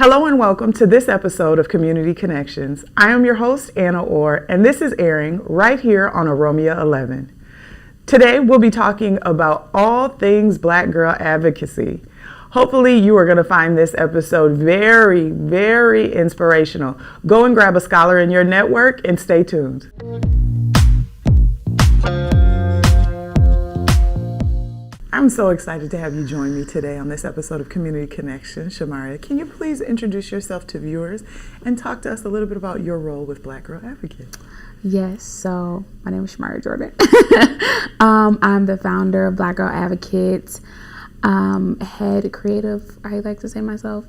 Hello and welcome to this episode of Community Connections. I am your host, Anna Orr, and this is airing right here on OROMIA11. Today, we'll be talking about all things Black girl advocacy. Hopefully, you are going to find this episode very, very inspirational. Go and grab a scholar in your network and stay tuned. I'm so excited to have you join me today on this episode of Community Connection. Shamaria, can you please introduce yourself to viewers and talk to us a little bit about your role with Black Girl Advocate? Yes, so my name is Shamaria Jordan. I'm the founder of Black Girl Advocate, head creative, I like to say myself,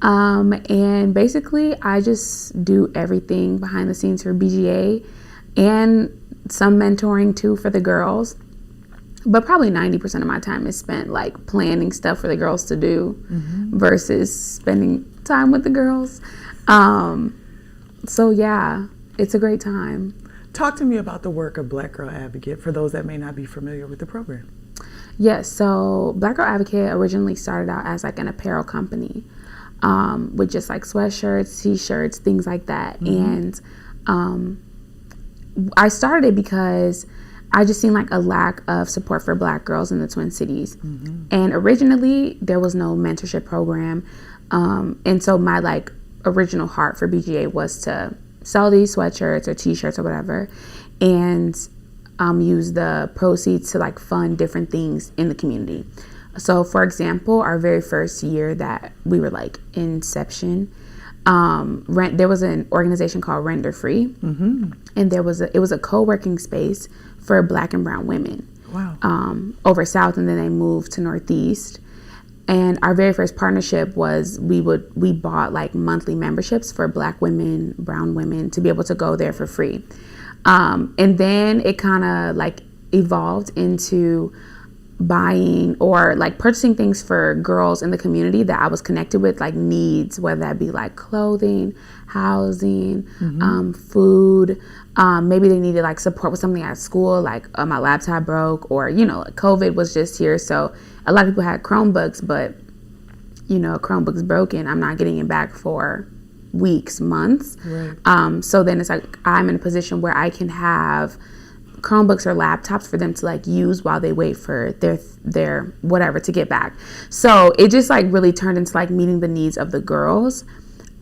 and basically I just do everything behind the scenes for BGA and some mentoring too for the girls. But probably 90% of my time is spent like planning stuff for the girls to do versus spending time with the girls. So yeah, it's a great time. Talk to me about the work of Black Girl Advocate for those that may not be familiar with the program. Yes, so Black Girl Advocate originally started out as like an apparel company with just like sweatshirts, t-shirts, things like that. And I started it because I just seen like a lack of support for Black girls in the Twin Cities. And originally there was no mentorship program. And so my like original heart for BGA was to sell these sweatshirts or t-shirts or whatever and use the proceeds to like fund different things in the community. So for example, our very first year that we were like inception, there was an organization called Render Free. And it was a co-working space for Black and brown women. Wow. Over South, and then they moved to Northeast. And our very first partnership was we bought like monthly memberships for Black women, brown women to be able to go there for free. And then it kind of like evolved into buying or like purchasing things for girls in the community that I was connected with, like needs, whether that be like clothing, housing, food. Maybe they needed like support with something at school, like my laptop broke, or like COVID was just here, so a lot of people had Chromebooks, but Chromebook's broken, I'm not getting it back for weeks, months. Right. So then it's like I'm in a position where I can have Chromebooks or laptops for them to like use while they wait for their whatever to get back. So it just like really turned into like meeting the needs of the girls.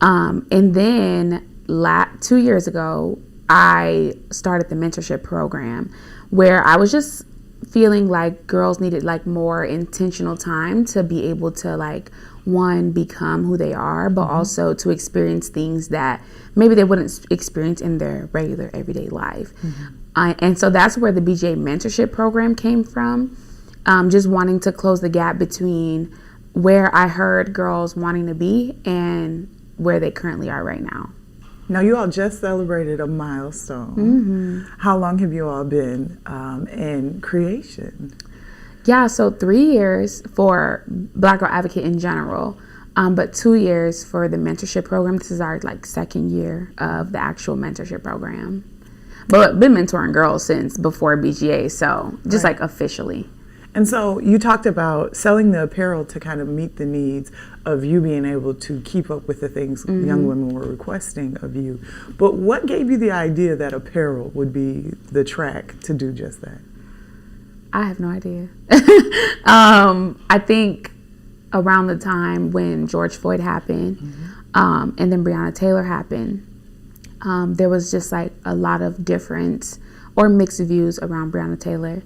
And then 2 years ago, I started the mentorship program where I was just feeling like girls needed like more intentional time to be able to like, one, become who they are, but also to experience things that maybe they wouldn't experience in their regular everyday life. And so that's where the BGA mentorship program came from. Just wanting to close the gap between where I heard girls wanting to be and where they currently are right now. Now, you all just celebrated a milestone. How long have you all been in creation? Yeah, so 3 years for Black Girl Advocate in general, but 2 years for the mentorship program. This is our like second year of the actual mentorship program. But been mentoring girls since before BGA, so just like officially. And so you talked about selling the apparel to kind of meet the needs of you being able to keep up with the things young women were requesting of you. But what gave you the idea that apparel would be the track to do just that? I have no idea. I think around the time when George Floyd happened, and then Breonna Taylor happened, there was just like a lot of different or mixed views around Breonna Taylor's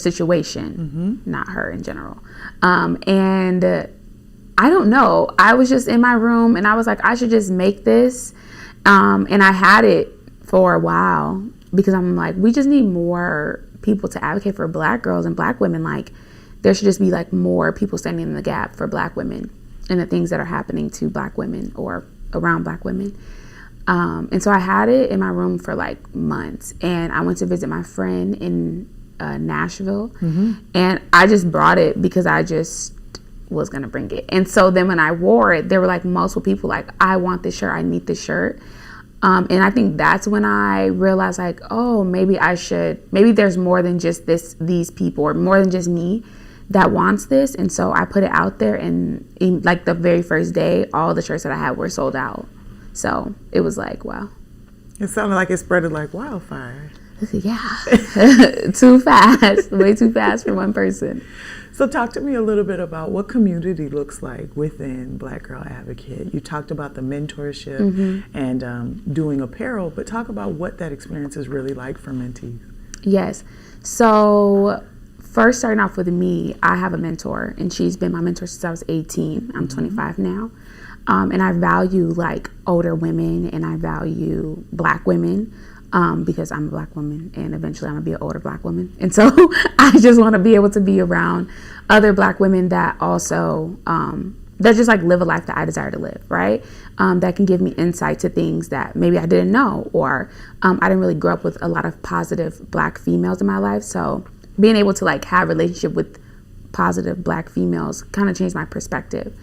situation, not her in general. And I don't know, I was just in my room and I was like, I should just make this. And I had it for a while because I'm like, we just need more people to advocate for Black girls and Black women. Like there should just be like more people standing in the gap for Black women and the things that are happening to Black women or around Black women. And so I had it in my room for like months, and I went to visit my friend in Nashville, and I just brought it because I just was gonna bring it. And so then when I wore it, there were like multiple people like, I want this shirt, I need this shirt. And I think that's when I realized like, oh, maybe there's more than just these people or more than just me that wants this. And so I put it out there, and like the very first day, all the shirts that I had were sold out. So it was like, wow. It sounded like it spread like wildfire. Yeah. Too fast. Way too fast for one person. So talk to me a little bit about what community looks like within Black Girl Advocate. You talked about the mentorship and doing apparel, but talk about what that experience is really like for mentees. Yes. So first, starting off with me, I have a mentor, and she's been my mentor since I was 18. I'm 25 now. And I value like older women, and I value Black women. Because I'm a Black woman, and eventually I'm gonna be an older Black woman. And so I just want to be able to be around other Black women that also, that just like live a life that I desire to live, right? That can give me insight to things that maybe I didn't know, or I didn't really grow up with a lot of positive Black females in my life. So being able to like have a relationship with positive Black females kind of changed my perspective.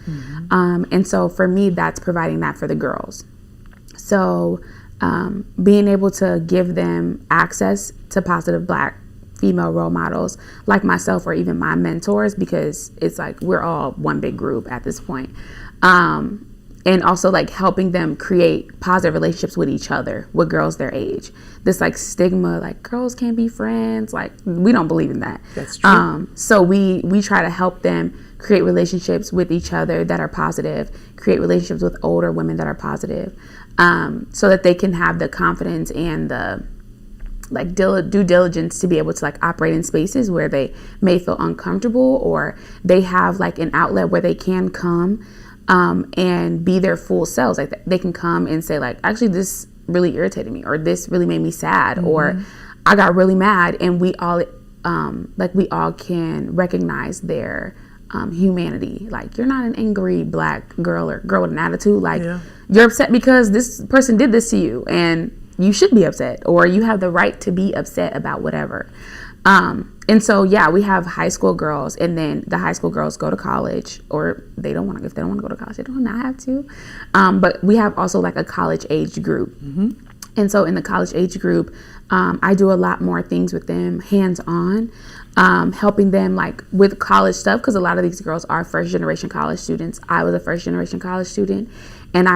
And so for me, that's providing that for the girls. So being able to give them access to positive Black female role models like myself, or even my mentors, because it's like we're all one big group at this point. And also like helping them create positive relationships with each other, with girls their age. This like stigma, like girls can't be friends, like we don't believe in that. That's true. So we try to help them create relationships with each other that are positive, create relationships with older women that are positive, so that they can have the confidence and the like due diligence to be able to like operate in spaces where they may feel uncomfortable, or they have like an outlet where they can come and be their full selves. Like they can come and say like, actually this really irritated me, or this really made me sad, or I got really mad, and we all can recognize their humanity. Like, you're not an angry Black girl or girl with an attitude. Like, you're upset because this person did this to you, and you should be upset, or you have the right to be upset about whatever. And so, yeah, we have high school girls, and then the high school girls go to college, or if they don't want to go to college, they don't not have to. But we have also like a college age group. And so in the college age group, I do a lot more things with them hands-on, helping them like with college stuff, because a lot of these girls are first generation college students. I was a first generation college student, and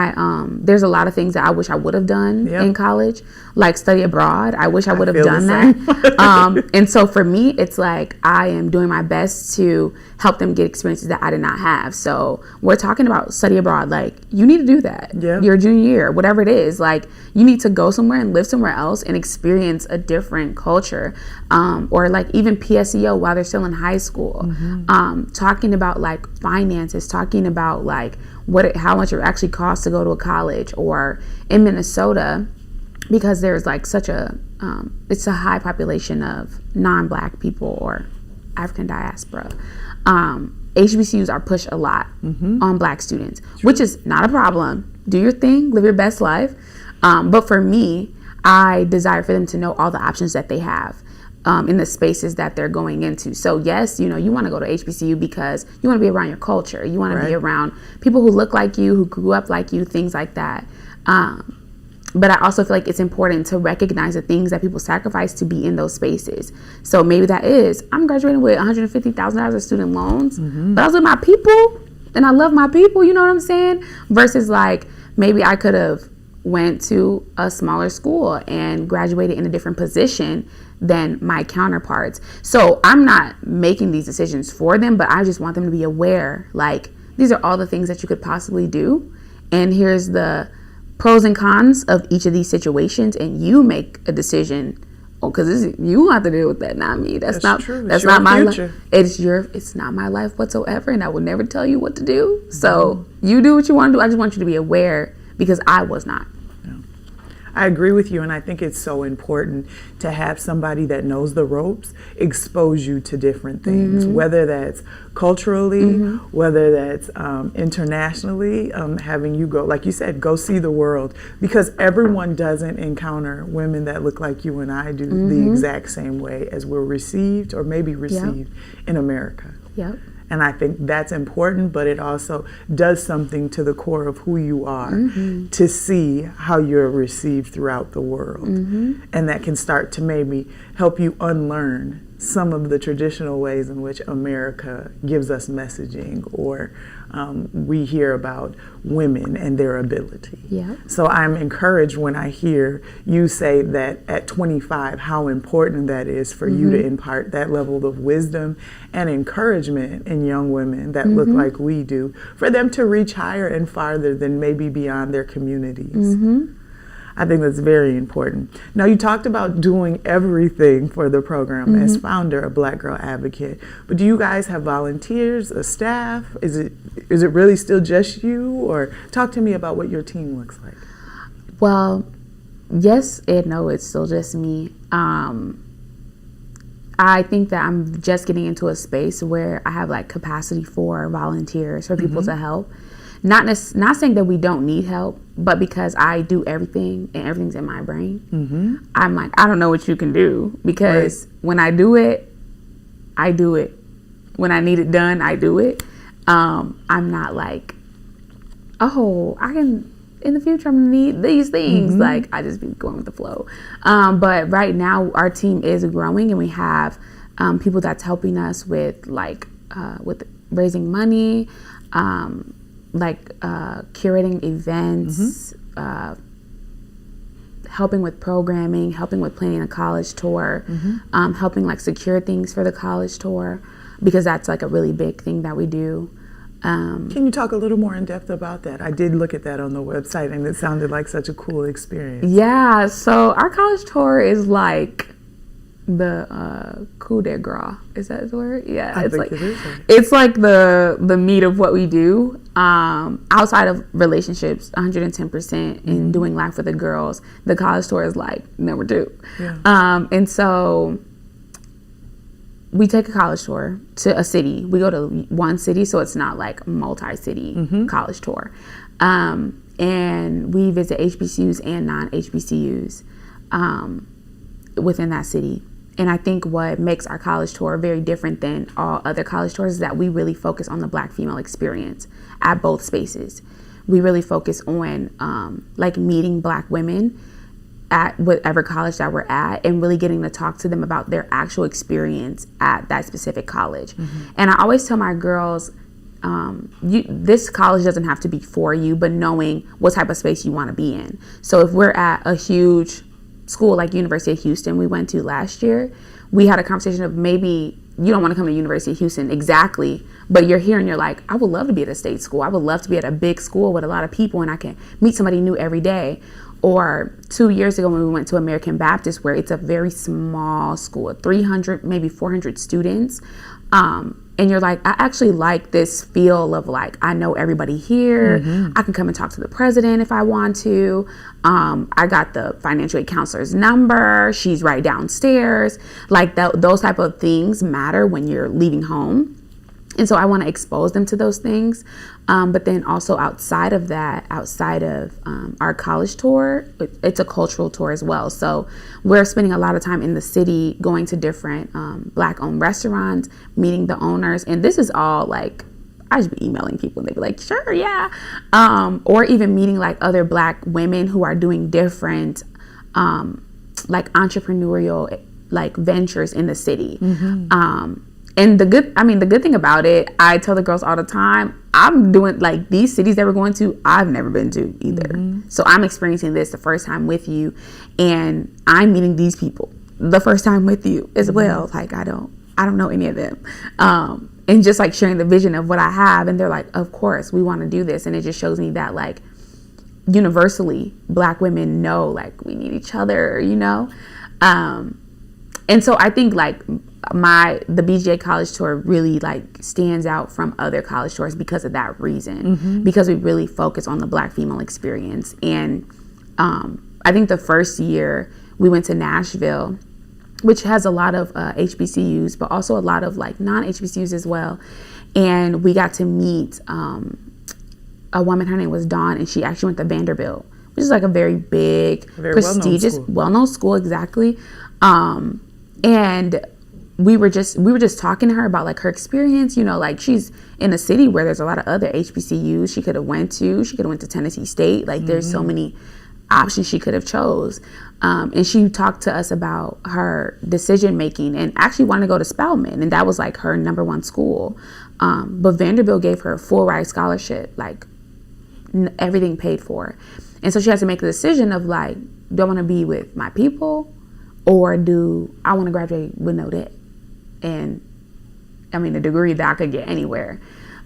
there's a lot of things that I wish I would have done in college, like study abroad. I wish I would have done that. And so for me, it's like I am doing my best to help them get experiences that I did not have. So we're talking about study abroad. Like, you need to do that. Your junior year, whatever it is. Like, you need to go somewhere and live somewhere else and experience a different culture. Or like even PSEO while they're still in high school. Talking about like finances, talking about like how much it actually costs to go to a college. Or in Minnesota, because there's like such it's a high population of non-Black people or African diaspora. HBCUs are pushed a lot on Black students, which is not a problem. Do your thing, live your best life. But for me, I desire for them to know all the options that they have in the spaces that they're going into. So yes, you want to go to HBCU because you want to be around your culture. You want to be around people who look like you, who grew up like you, things like that. But I also feel like it's important to recognize the things that people sacrifice to be in those spaces. So maybe that is, I'm graduating with $150,000 of student loans, but I was with my people and I love my people, you know what I'm saying? Versus like, maybe I could have went to a smaller school and graduated in a different position than my counterparts. So I'm not making these decisions for them, but I just want them to be aware, like, these are all the things that you could possibly do. And here's the pros and cons of each of these situations, and you make a decision. Because you have to deal with that, not me. That's not true. That's not my life. It's not my life whatsoever, and I would never tell you what to do. So you do what you want to do. I just want you to be aware, because I was not. I agree with you, and I think it's so important to have somebody that knows the ropes expose you to different things, whether that's culturally, whether that's internationally, having you go, like you said, go see the world, because everyone doesn't encounter women that look like you and I do the exact same way as we're received, or maybe received in America. And I think that's important, but it also does something to the core of who you are to see how you're received throughout the world. And that can start to maybe help you unlearn some of the traditional ways in which America gives us messaging, or we hear about women and their ability. Yeah. So I'm encouraged when I hear you say that at 25, how important that is for you to impart that level of wisdom and encouragement in young women that look like we do, for them to reach higher and farther than maybe beyond their communities. I think that's very important. Now, you talked about doing everything for the program as founder of Black Girl Advocate, but do you guys have volunteers, a staff? Is it really still just you? Or talk to me about what your team looks like. Well, yes and no, it's still just me. I think that I'm just getting into a space where I have like capacity for volunteers, for people to help. Not saying that we don't need help, but because I do everything and everything's in my brain, I'm like, I don't know what you can do, because when I do it, I do it. When I need it done, I do it. I'm not like, oh, I can, in the future, I'm gonna need these things. Like, I just be going with the flow. But right now, our team is growing, and we have people that's helping us with like with raising money, curating events, helping with programming, helping with planning a college tour, helping like secure things for the college tour, because that's like a really big thing that we do. Can you talk a little more in depth about that? I did look at that on the website, and it sounded like such a cool experience. Yeah, so our college tour is like the coup de grace. Is that the word? Yeah, I think it is. It's like the meat of what we do. Outside of relationships, 110% in doing life with the girls, the college tour is like number 2. Yeah. And so we take a college tour to a city. We go to one city, so it's not like multi-city college tour. And we visit HBCUs and non-HBCUs within that city. And I think what makes our college tour very different than all other college tours is that we really focus on the Black female experience at both spaces. We really focus on like meeting Black women at whatever college that we're at, and really getting to talk to them about their actual experience at that specific college. And I always tell my girls, this college doesn't have to be for you, but knowing what type of space you want to be in. So if we're at a huge school like University of Houston we went to last year, we had a conversation of maybe you don't want to come to University of Houston exactly, but you're here and you're like, I would love to be at a state school. I would love to be at a big school with a lot of people and I can meet somebody new every day. Or 2 years ago when we went to American Baptist, where it's a very small school, 300, maybe 400 students. And you're like, I actually like this feel of like, I know everybody here. I can come and talk to the president if I want to. I got the financial aid counselor's number. She's right downstairs. Like those type of things matter when you're leaving home. And so I want to expose them to those things. But then also outside of that, outside of our college tour, it's a cultural tour as well. So we're spending a lot of time in the city, going to different Black-owned restaurants, meeting the owners. And this is all like, I just be emailing people and they'd be like, sure, yeah. Or even meeting like other Black women who are doing different like entrepreneurial like ventures in the city. And the good thing about it, I tell the girls all the time, I'm doing like these cities that we're going to, I've never been to either. So I'm experiencing this the first time with you, and I'm meeting these people the first time with you as well. Like I don't know any of them. And just like sharing the vision of what I have, and they're like, of course, we want to do this. And it just shows me that like universally Black women know like we need each other, you know? And so I think like the BGA college tour really like stands out from other college tours because of that reason, because we really focus on the Black female experience. And I think the first year we went to Nashville, which has a lot of HBCUs, but also a lot of like non-HBCUs as well. And we got to meet a woman, her name was Dawn, and she actually went to Vanderbilt, which is like a very big, prestigious, well-known school, exactly. And we were just talking to her about like her experience, you know, like she's in a city where there's a lot of other HBCUs she could have went to. She could have went to Tennessee State. Like there's so many options she could have chose. And she talked to us about her decision making and actually wanted to go to Spelman, and that was like her number one school. But Vanderbilt gave her a full ride scholarship, like everything paid for. And so she has to make the decision of like, do I want to be with my people, or do I want to graduate with no debt? And I mean, a degree that I could get anywhere.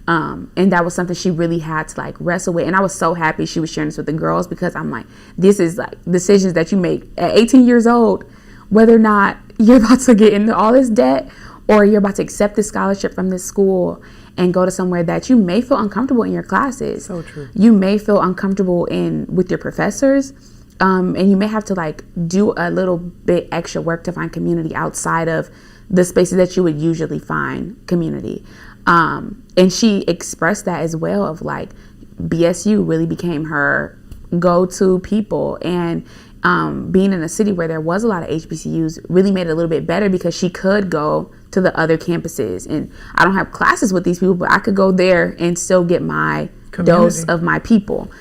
And that was something she really had to like wrestle with. And I was so happy she was sharing this with the girls, because I'm like, this is like decisions that you make at 18 years old, whether or not you're about to get into all this debt, or you're about to accept this scholarship from this school and go to somewhere that you may feel uncomfortable in your classes. So true. You may feel uncomfortable with your professors. And you may have to like do a little bit extra work to find community outside of the spaces that you would usually find community. And she expressed that as well, of like BSU really became her go-to people, and being in a city where there was a lot of HBCUs really made it a little bit better, because she could go to the other campuses, and I don't have classes with these people, but I could go there and still get my dose of my people.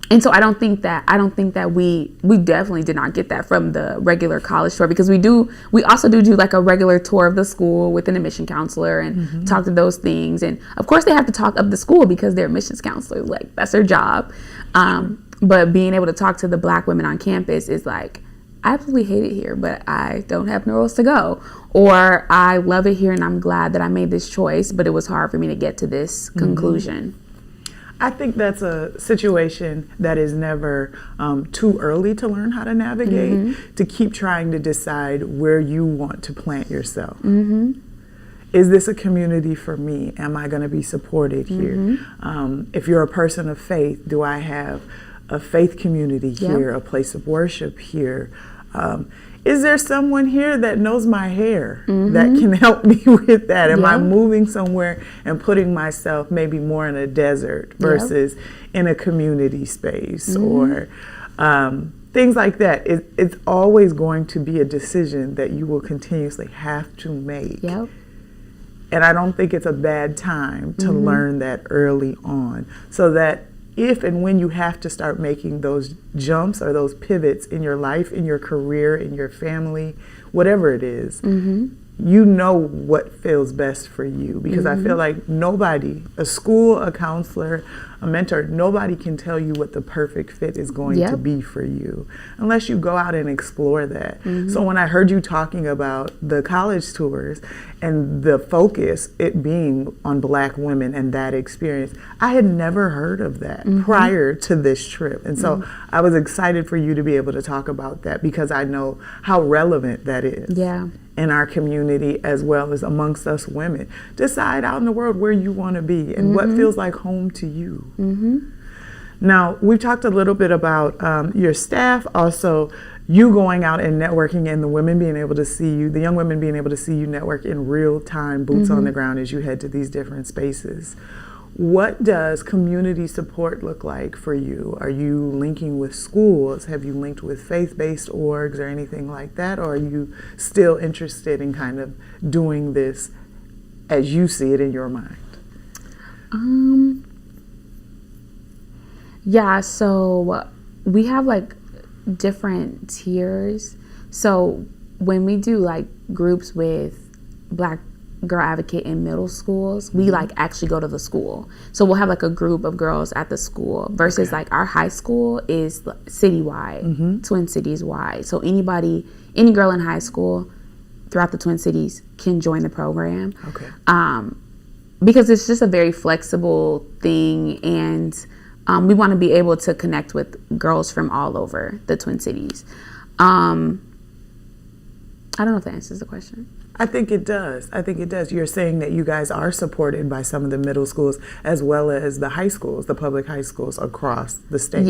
And so I don't think that we definitely did not get that from the regular college tour, because we also do like a regular tour of the school with an admission counselor and talk to those things. And of course they have to talk up the school because they're admissions counselors, like that's their job. But being able to talk to the Black women on campus is like, I absolutely hate it here, but I don't have nowhere else to go. Or I love it here and I'm glad that I made this choice, but it was hard for me to get to this conclusion. I think that's a situation that is never too early to learn how to navigate, to keep trying to decide where you want to plant yourself. Is this a community for me? Am I going to be supported here? If you're a person of faith, do I have a faith community here, a place of worship here? Is there someone here that knows my hair that can help me with that? Am I moving somewhere and putting myself maybe more in a desert versus in a community space or things like that? It's always going to be a decision that you will continuously have to make. And I don't think it's a bad time to learn that early on, so that if and when you have to start making those jumps or those pivots in your life, in your career, in your family, whatever it is, you know what feels best for you. Because I feel like nobody, a school, a counselor, a mentor, nobody can tell you what the perfect fit is going to be for you unless you go out and explore that. So when I heard you talking about the college tours and the focus, it being on Black women and that experience, I had never heard of that prior to this trip. And so I was excited for you to be able to talk about that, because I know how relevant that is. In our community, as well as amongst us women. Decide out in the world where you want to be and what feels like home to you. Now, we've talked a little bit about your staff, also you going out and networking, and the women being able to see you, the young women being able to see you network in real time, boots on the ground as you head to these different spaces. What does community support look like for you? Are you linking with schools? Have you linked with faith-based orgs or anything like that? Or are you still interested in kind of doing this as you see it in your mind? Yeah, so we have like different tiers. So when we do like groups with Black Girl Advocate in middle schools, we like actually go to the school. So we'll have like a group of girls at the school versus like our high school is citywide, Twin Cities wide. So any girl in high school throughout the Twin Cities can join the program. Because it's just a very flexible thing, and we want to be able to connect with girls from all over the Twin Cities. I don't know if that answers the question. I think it does. You're saying that you guys are supported by some of the middle schools as well as the high schools, the public high schools across the state.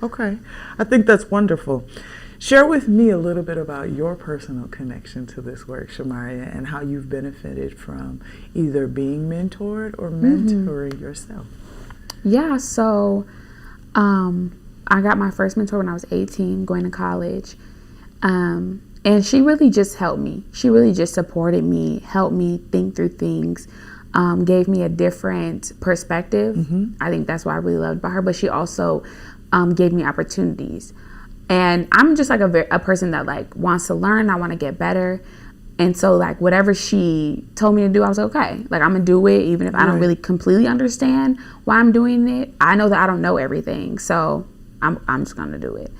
Okay. I think that's wonderful. Share with me a little bit about your personal connection to this work, Shamaria, and how you've benefited from either being mentored or mentoring yourself. So I got my first mentor when I was 18, going to college. And she really just helped me. She really just supported me, helped me think through things, gave me a different perspective. I think that's what I really loved about her. But she also gave me opportunities. And I'm just like a person that like wants to learn. I want to get better. And so like whatever she told me to do, I was like, okay, like I'm gonna do it. Even if I don't really completely understand why I'm doing it, I know that I don't know everything. So I'm just gonna do it.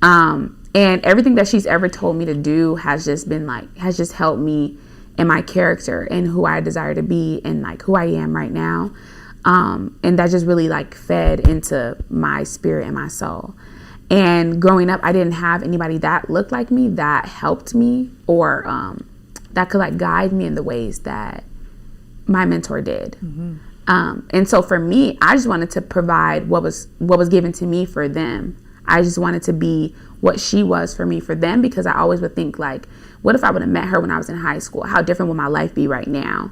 And everything that she's ever told me to do has just helped me in my character and who I desire to be and like who I am right now. And that just really like fed into my spirit and my soul. And growing up, I didn't have anybody that looked like me, that helped me, or that could like guide me in the ways that my mentor did. And so for me, I just wanted to provide what was given to me for them. I just wanted to be what she was for me for them, because I always would think like, what if I would have met her when I was in high school? How different would my life be right now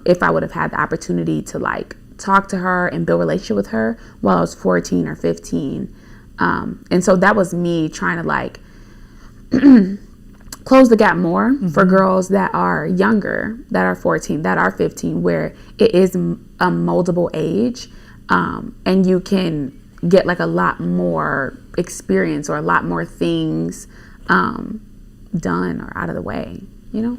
if I would have had the opportunity to like talk to her and build a relationship with her while I was 14 or 15. And so that was me trying to like close the gap more for girls that are younger, that are 14, that are 15, where it is a moldable age, and you can get like a lot more experience or a lot more things done or out of the way, you know?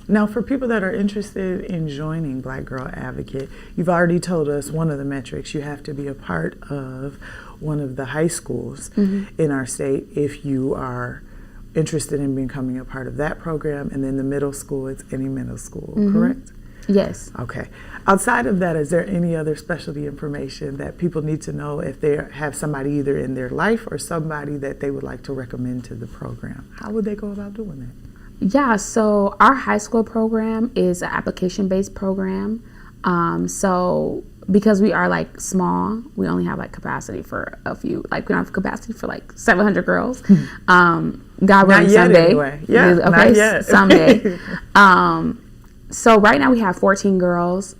Now, for people that are interested in joining Black Girl Advocate, you've already told us one of the metrics. You have to be a part of one of the high schools in our state if you are interested in becoming a part of that program. And then the middle school, it's any middle school, correct? Yes. Okay. Outside of that, is there any other specialty information that people need to know if they have somebody either in their life or somebody that they would like to recommend to the program? How would they go about doing that? Yeah, so our high school program is an application-based program. So because we are like small, we only have like capacity for a few, like we don't have capacity for like 700 girls. God willing, someday. Anyway. Yeah, okay, not yet. Someday. So right now we have 14 girls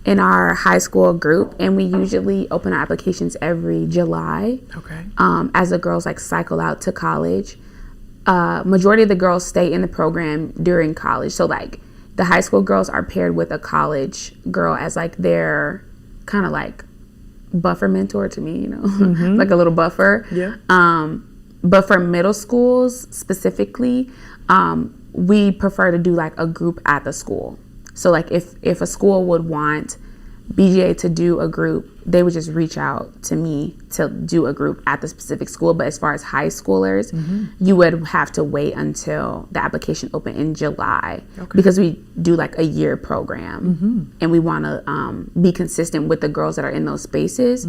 in our high school group, and we usually open our applications every July. Okay. As the girls like cycle out to college. Majority of the girls stay in the program during college. So like the high school girls are paired with a college girl as like their kind of like buffer mentor to me, you know, like a little buffer. Yeah. But for middle schools specifically, we prefer to do like a group at the school. So like if a school would want BGA to do a group, they would just reach out to me to do a group at the specific school. But as far as high schoolers, you would have to wait until the application opened in July, because we do like a year program, and we want to be consistent with the girls that are in those spaces,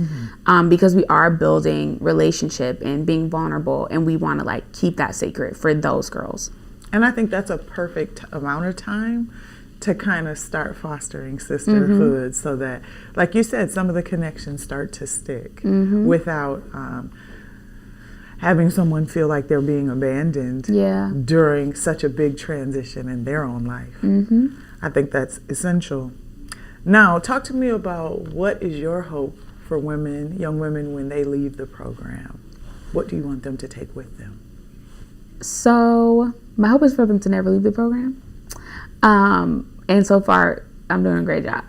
because we are building relationship and being vulnerable, and we want to like keep that sacred for those girls. And I think that's a perfect amount of time to kind of start fostering sisterhood, so that, like you said, some of the connections start to stick without having someone feel like they're being abandoned during such a big transition in their own life. I think that's essential. Now, talk to me about what is your hope for women, young women, when they leave the program? What do you want them to take with them? So my hope is for them to never leave the program. And so far, I'm doing a great job.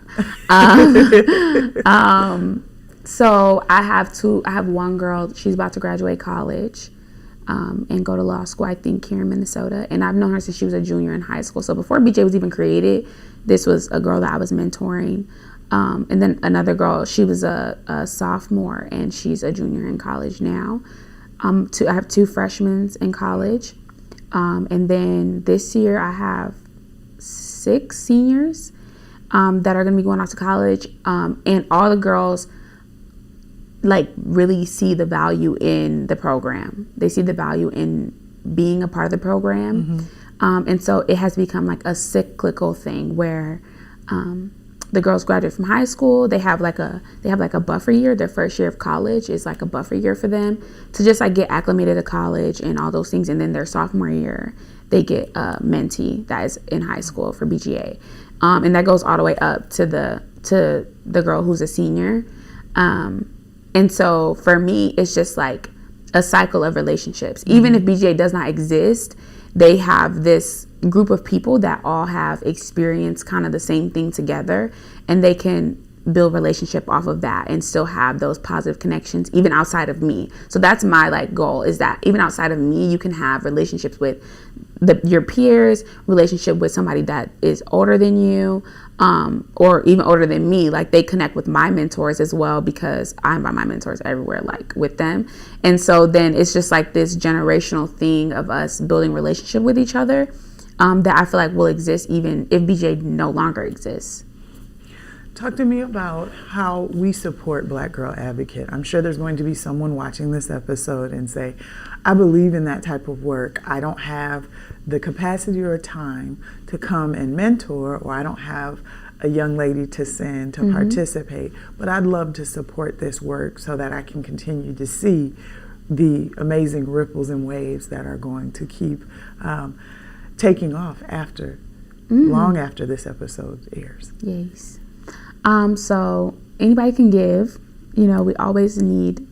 So I have one girl, she's about to graduate college and go to law school, I think, here in Minnesota. And I've known her since she was a junior in high school. So before BJ was even created, this was a girl that I was mentoring. And then another girl, she was a sophomore, and she's a junior in college now. I have 2 freshmen in college. And then this year I have 6 seniors that are going to be going off to college, and all the girls like really see the value in the program. They see the value in being a part of the program, and so it has become like a cyclical thing where the girls graduate from high school. They have like a buffer year. Their first year of college is like a buffer year for them to just like get acclimated to college and all those things, and then their sophomore year they get a mentee that is in high school for BGA, and that goes all the way up to the girl who's a senior, and so for me it's just like a cycle of relationships. Even if BGA does not exist, they have this group of people that all have experienced kind of the same thing together, and they can build relationship off of that and still have those positive connections even outside of me. So that's my like goal, is that even outside of me, you can have relationships with your peers, relationship with somebody that is older than you, or even older than me. Like they connect with my mentors as well, because I invite my mentors everywhere, like with them. And so then it's just like this generational thing of us building relationship with each other, that I feel like will exist even if BJ no longer exists. Talk to me about how we support Black Girl Advocate. I'm sure there's going to be someone watching this episode and say, I believe in that type of work. I don't have the capacity or time to come and mentor, or I don't have a young lady to send to participate, but I'd love to support this work so that I can continue to see the amazing ripples and waves that are going to keep taking off after, long after this episode airs. Yes. So anybody can give. You know, we always need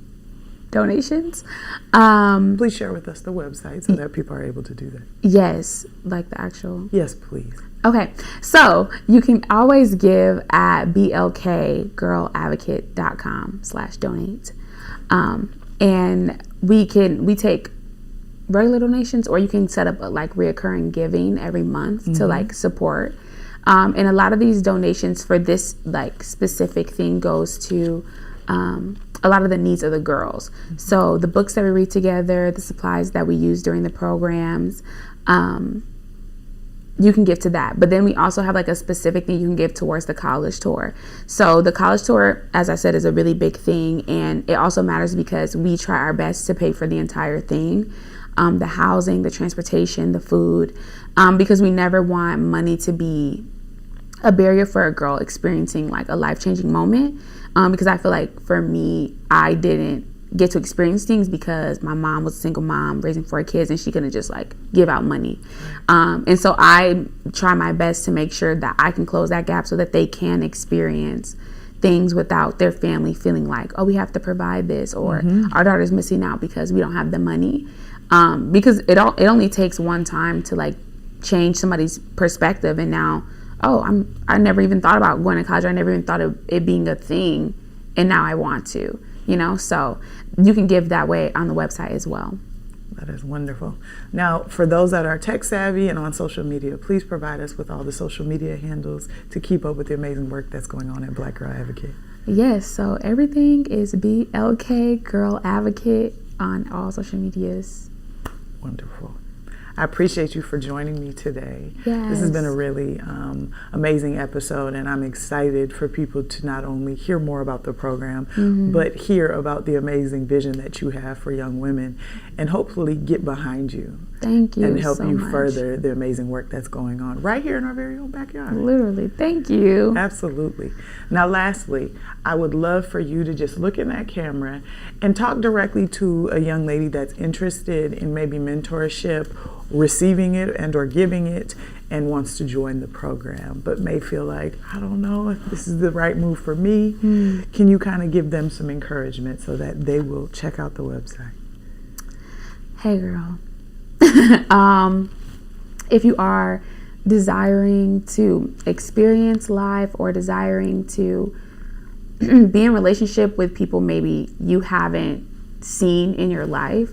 donations. Please share with us the website so that people are able to do that. Yes, like the actual. Yes, please. Okay, so you can always give at blkgirladvocate.com/donate. And we take regular donations, or you can set up a like reoccurring giving every month to like support. And a lot of these donations for this like specific thing goes to a lot of the needs of the girls. So the books that we read together, the supplies that we use during the programs, you can give to that. But then we also have like a specific thing you can give towards the college tour. So the college tour, as I said, is a really big thing. And it also matters because we try our best to pay for the entire thing. The housing, the transportation, the food, because we never want money to be a barrier for a girl experiencing like a life-changing moment. Because I feel like for me, I didn't get to experience things because my mom was a single mom raising 4 kids, and she couldn't just like give out money. And so I try my best to make sure that I can close that gap so that they can experience things without their family feeling like, oh, we have to provide this, or our daughter's missing out because we don't have the money. Because it only takes one time to like change somebody's perspective, and now, I never even thought about going to college. I never even thought of it being a thing, and now I want to, you know. So you can give that way on the website as well. That is wonderful. Now, for those that are tech savvy and on social media, please provide us with all the social media handles to keep up with the amazing work that's going on at Black Girl Advocate. Yes, so everything is BLK Girl Advocate on all social medias. Wonderful. I appreciate you for joining me today. Yes. This has been a really amazing episode, and I'm excited for people to not only hear more about the program, but hear about the amazing vision that you have for young women, and hopefully get behind you. Thank you. And help so you much. further the amazing work that's going on right here in our very own backyard. Literally. Thank you. Absolutely. Now, lastly, I would love for you to just look in that camera and talk directly to a young lady that's interested in maybe mentorship, receiving it and or giving it, and wants to join the program, but may feel like, I don't know if this is the right move for me. Can you kind of give them some encouragement so that they will check out the website? Hey, girl. If you are desiring to experience life, or desiring to be in relationship with people maybe you haven't seen in your life,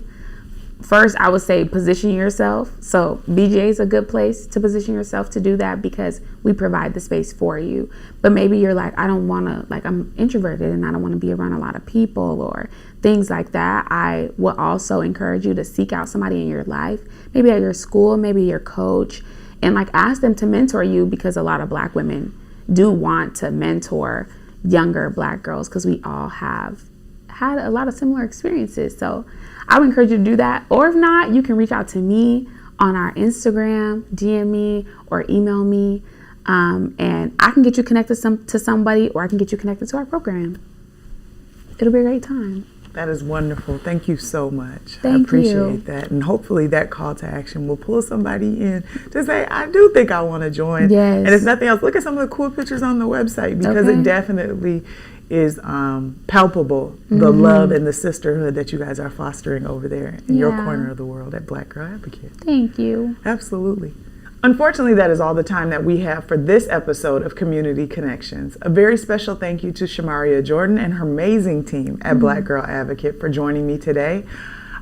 first, I would say position yourself. So BJ is a good place to position yourself to do that, because we provide the space for you. But maybe you're like, I don't want to, like, I'm introverted and I don't want to be around a lot of people or things like that. I will also encourage you to seek out somebody in your life, maybe at your school, maybe your coach, and like ask them to mentor you, because a lot of Black women do want to mentor younger Black girls, because we all have had a lot of similar experiences. So I would encourage you to do that. Or if not, you can reach out to me on our Instagram, DM me, or email me, and I can get you connected to somebody, or I can get you connected to our program. It'll be a great time. That is wonderful. Thank you so much. Thank I appreciate you. that. And hopefully that call to action will pull somebody in to say, I do think I want to join. Yes. And if nothing else, look at some of the cool pictures on the website, because Okay. it definitely is palpable, the love and the sisterhood that you guys are fostering over there in your Yeah. corner of the world at Black Girl Advocate. Thank you. Absolutely. Unfortunately, that is all the time that we have for this episode of Community Connections. A very special thank you to Shamaria Jordan and her amazing team at Black Girl Advocate for joining me today.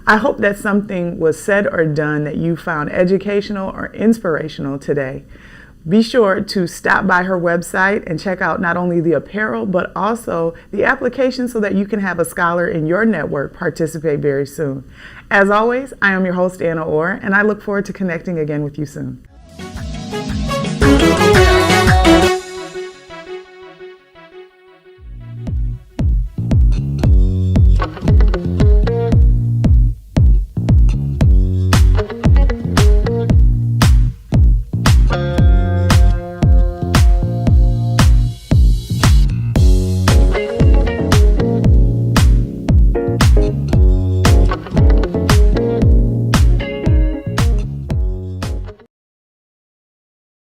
I hope that something was said or done that you found educational or inspirational today. Be sure to stop by her website and check out not only the apparel, but also the application so that you can have a scholar in your network participate very soon. As always, I am your host, Anna Orr, and I look forward to connecting again with you soon.